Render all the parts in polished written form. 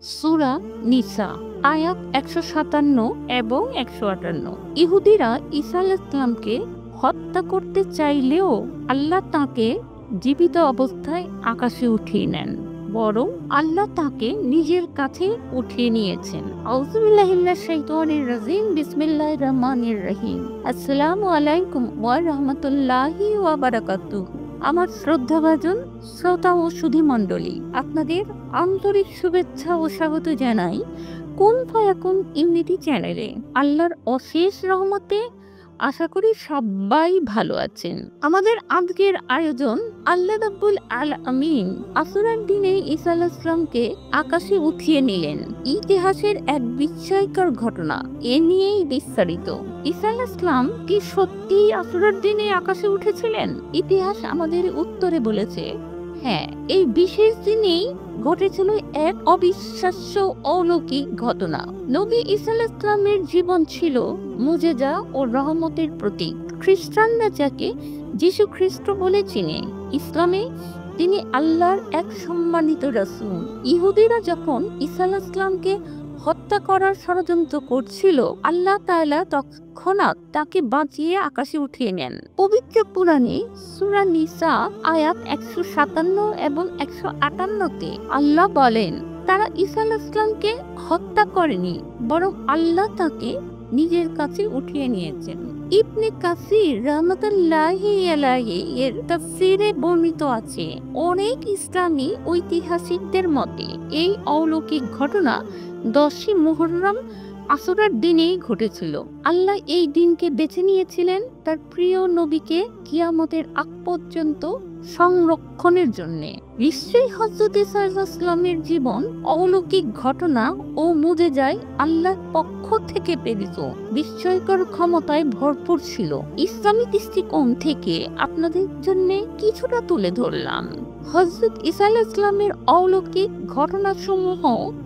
সূরা নিসা আয়াত ১৫৭ এবং ১৫৮। ইহুদিরা ঈসা আলাইহিস সালামকে হত্যা করতে চাইলেও আল্লাহ তাকে জীবিত অবস্থায় আকাশে উঠিয়ে নেন, বরং আল্লাহ তাকে নিজের কাছে উঠিয়ে নিয়েছেন। আউযুবিল্লাহি মিনাশ শাইতানির রাজিম। বিসমিল্লাহির রহমানির রহিম। আসসালামু আলাইকুম ওয়া রাহমাতুল্লাহি ওয়া বারাকাতুহু। আমার শ্রদ্ধাভাজন শ্রোতা ও সুধী মণ্ডলী, আপনাদের আন্তরিক শুভেচ্ছা ও স্বাগত জানাই কুন ফায়াকুন ইউনিটি চ্যানেলে। আল্লাহর অশেষ রহমতে আশা করি সবাই ভালো আছেন। আমাদের আজকের আয়োজন আল্লাহ রাব্বুল আলামিন আসরের দিনে ঈসা আলাইহিস সালামকে আকাশে উঠিয়ে নিলেন। ইতিহাসের এক বিস্ময়কর ঘটনা, এ নিয়েই বিস্তারিত। ঈসা আলাইহিস সালাম কি সত্যিই আসরের দিনে আকাশে উঠেছিলেন? ইতিহাস আমাদের উত্তরে বলেছে হ্যাঁ, এই বিশেষ দিনেই ঘটেছিল এক অবিশ্বাস্য অলৌকিক ঘটনা। নবী ঈসা আলাইহিস সালামের জীবন ছিল মুজিজা ও রহমতের প্রতীক। খ্রিস্টানরা যাকে যীশু খ্রিস্ট বলে চিনে, ইসলামে তিনি আল্লাহর এক সম্মানিত রাসূল। ইহুদিরা যখন ঈসা আলাইহিস সালামকে হত্যা করার ষড়যন্ত্র করছিল, আল্লাহ তাআলা তৎক্ষণাৎ তাকে বাঁচিয়ে আকাশে উঠিয়ে নেন। পবিত্র পুরাণে সূরা নিসা আয়াত ১৫৭ এবং ১৫৮-তে আল্লাহ বলেন, তারা ঈসা আলাইহিস সালামকে হত্যা করেনি, বরং আল্লাহ তাকে নিজের কাছে উঠিয়ে নিয়েছেন। ইবনে কাসির রাহমাতুল্লাহি আলাইহি এর তাফসীরে বর্ণিত আছে, অনেক ইসলামী ঐতিহাসিকদের মতে এই অলৌকিক ঘটনা 10ই মুহররম আসরের দিনেই ঘটেছিল। আল্লাহ এই দিনকে বেছে নিয়েছিলেন তার প্রিয় নবীকে কিয়ামতের আগ পর্যন্ত সংরক্ষণের জন্য। নিশ্চয়ই হযরত ঈসা আলাইহিস সালামের জীবন অলৌকিক ঘটনা ও মুজিজায় আল্লাহর পক্ষ থেকে প্রেরিত বিস্ময়কর ক্ষমতায় ভরপুর ছিল। ইসলামী দৃষ্টিকোণ থেকে আপনাদের জন্য কিছুটা তুলে ধরলাম। হযরত ঈসা আলাইহিস সালামের অলৌকিক ঘটনাসমূহ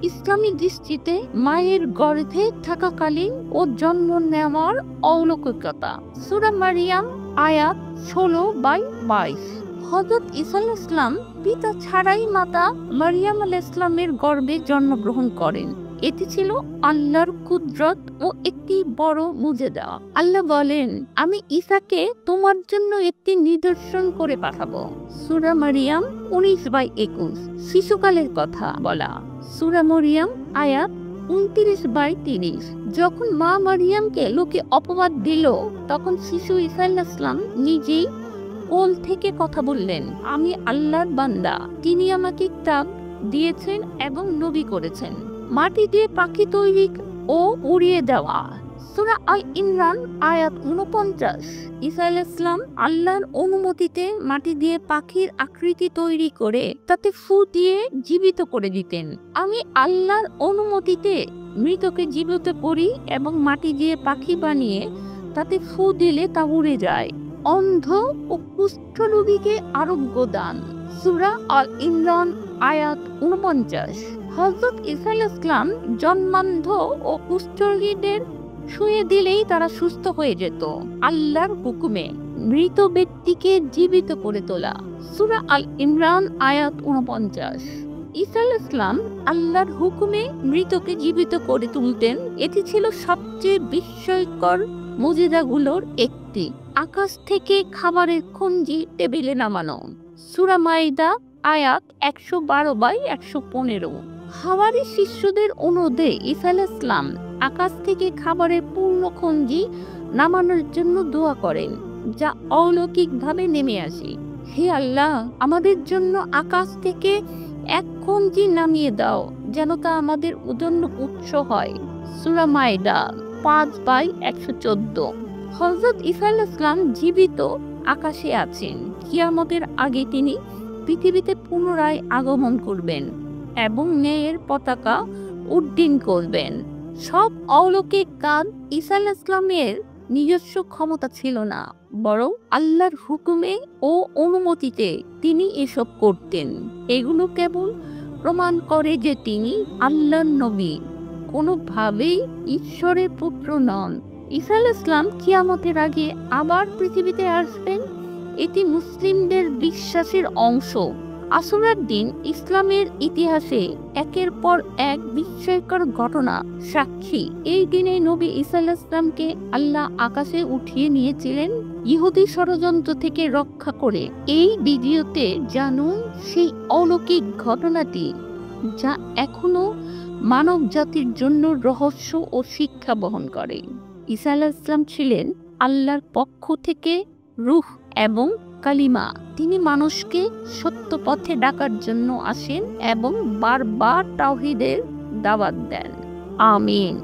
ইসলামী দৃষ্টিতে মায়ের গর্ভে থাকাকালীন ও জন্ম নেওয়ার অলৌকিকতা। সূরা মারিয়াম আয়াত 16-22। হযরত ঈসা আলাইহিস সালাম পিতা ছাড়াই মাতা মারিয়াম আলাইহিস সালামের গর্ভে জন্মগ্রহণ করেন। এটি ছিল আল্লাহর কুদরত ও একটি বড় মুজিজা। আল্লাহ বলেন, আমি ঈসাকে তোমার জন্য একটি নিদর্শন করে পাঠাবো। সূরা মারিয়াম 19/21। শিশুকালের কথা বলা। সূরা মারিয়াম আয়াত 29/30। যখন মা মারিয়ামকে লোকে অপবাদ দিল, তখন শিশু ঈসা আলাইহিস সালাম নিজেই কোল থেকে কথা বললেন, আমি আল্লাহর বান্দা, তিনি আমাকে কিতাব দিয়েছেন এবং নবী করেছেন। মাটি দিয়ে পাখি তৈরি ও উড়িয়ে দেওয়া। সূরা আল ইমরান আয়াত 49। ঈসা আলাইহিস সালাম আল্লাহর অনুমতিতে মাটি দিয়ে পাখির আকৃতি তৈরি করে তাতে ফু দিয়ে জীবিত করে দিতেন। আমি আল্লাহর অনুমতিতে মৃতকে জীবিত করি এবং মাটি দিয়ে পাখি বানিয়ে তাতে ফু দিলে তা উড়ে যায়। অন্ধ ও কুষ্ঠ রোগীকে আরোগ্য দান। সূরা আল ইমরান আয়াত 49। হযরত ঈসা আলাইহিস সালাম জন্মান্ধ ও কুষ্ঠরোগীদের শুয়ে দিলেই তারা সুস্থ হয়ে যেত আল্লাহর হুকুমে। মৃত ব্যক্তিকে জীবিত করে তোলা। সূরা আল ইমরান আয়াত 49। ঈসা আলাইহিস সালাম আল্লাহর হুকুমে মৃতকে জীবিত করে তুলতেন। এটি ছিল সবচেয়ে বিস্ময়কর মুজিজাগুলোর একটি। আকাশ থেকে খাবারের খঞ্জি টেবিলে নামানো। সূরা মাইদা আয়াত 112-115। হাওয়ারী শিষ্যদের অনুরোধে ঈসা আলাইহিস সালাম আকাশ থেকে খাবারের পূর্ণ খঞ্জি নামানোর জন্য দোয়া করেন, যা অলৌকিকভাবে নেমে আসে। হে আল্লাহ, আমাদের জন্য আকাশ থেকে এক খঞ্জি নামিয়ে দাও, যেন তা আমাদের জন্য উৎস হয়। সূরা মাইদা 5/114। হযরত ঈসা আলাইহিস সালাম জীবিত আকাশে আছেন। কিয়ামতের আগে তিনি পৃথিবীতে পুনরায় আগমন করবেন এবং ন্যায়ের পতাকা উড্ডীন করবেন। সব অলৌকিক কাজ ঈসা আলাইহিস সালামের নিজস্ব ক্ষমতা ছিল না, বরং আল্লাহর হুকুমে ও অনুমতিতে তিনি এসব করতেন। এগুলো কেবল প্রমাণ করে যে তিনি আল্লাহর নবী, কোনোভাবেই ঈশ্বরের পুত্র নন। ঈসা আলাইহিস সালাম কিয়ামতের আগে আবার পৃথিবীতে আসবেন, এটি মুসলিমদের বিশ্বাসের অংশ। আশুরার দিন ইসলামের ইতিহাসে একের পর এক বিস্ময়কর ঘটনা সাক্ষী। এই দিনে নবী ঈসা আলাইহিস সালামকে আল্লাহ আকাশে উঠিয়ে নিয়েছিলেন ইহুদি ষড়যন্ত্র থেকে রক্ষা করে। এই ভিডিওতে জানুন সেই অলৌকিক ঘটনাটি, যা এখনো মানব জাতির জন্য রহস্য ও শিক্ষা বহন করে। ঈসা আলাইহিস সালাম ছিলেন আল্লাহর পক্ষ থেকে রূহ এবং কালিমা। তিনি মানুষকে সত্য পথে ডাকার জন্য আসেন এবং বারবার তাওহীদের দাওয়াত দেন। আমিন।